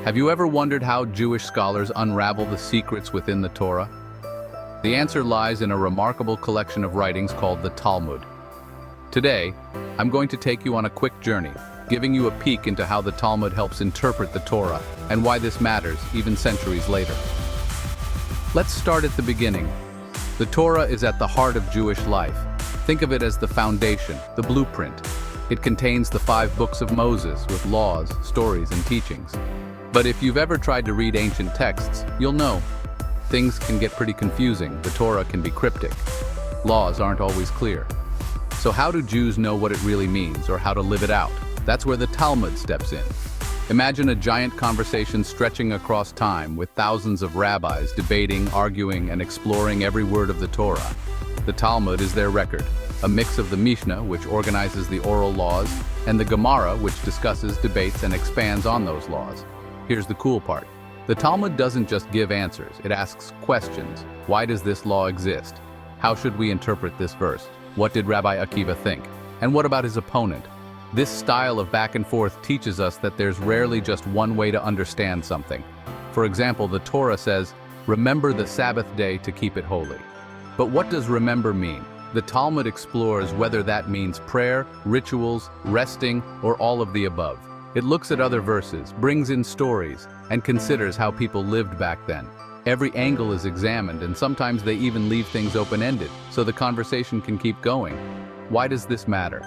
Have you ever wondered how Jewish scholars unravel the secrets within the Torah? The answer lies in a remarkable collection of writings called the Talmud. Today, I'm going to take you on a quick journey, giving you a peek into how the Talmud helps interpret the Torah and why this matters even centuries later. Let's start at the beginning. The Torah is at the heart of Jewish life. Think of it as the foundation, the blueprint. It contains the 5 books of Moses with laws, stories, and teachings. But if you've ever tried to read ancient texts, you'll know. Things can get pretty confusing. The Torah can be cryptic. Laws aren't always clear. So how do Jews know what it really means or how to live it out? That's where the Talmud steps in. Imagine a giant conversation stretching across time with thousands of rabbis debating, arguing, and exploring every word of the Torah. The Talmud is their record, a mix of the Mishnah, which organizes the oral laws, and the Gemara, which discusses, debates, and expands on those laws. Here's the cool part. The Talmud doesn't just give answers, it asks questions. Why does this law exist? How should we interpret this verse? What did Rabbi Akiva think? And what about his opponent? This style of back and forth teaches us that there's rarely just one way to understand something. For example, the Torah says, "Remember the Sabbath day to keep it holy." But what does remember mean? The Talmud explores whether that means prayer, rituals, resting, or all of the above. It looks at other verses, brings in stories, and considers how people lived back then. Every angle is examined, and sometimes they even leave things open-ended, so the conversation can keep going. Why does this matter?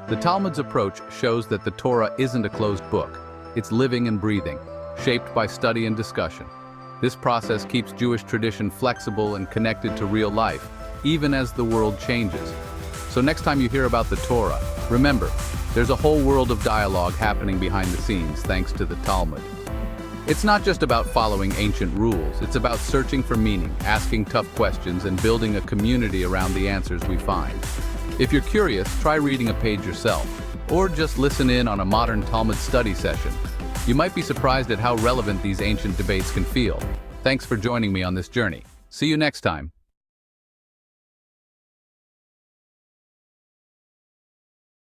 The Talmud's approach shows that the Torah isn't a closed book. It's living and breathing, shaped by study and discussion. This process keeps Jewish tradition flexible and connected to real life, even as the world changes. So next time you hear about the Torah, remember, there's a whole world of dialogue happening behind the scenes thanks to the Talmud. It's not just about following ancient rules, it's about searching for meaning, asking tough questions, and building a community around the answers we find. If you're curious, try reading a page yourself, or just listen in on a modern Talmud study session. You might be surprised at how relevant these ancient debates can feel. Thanks for joining me on this journey. See you next time.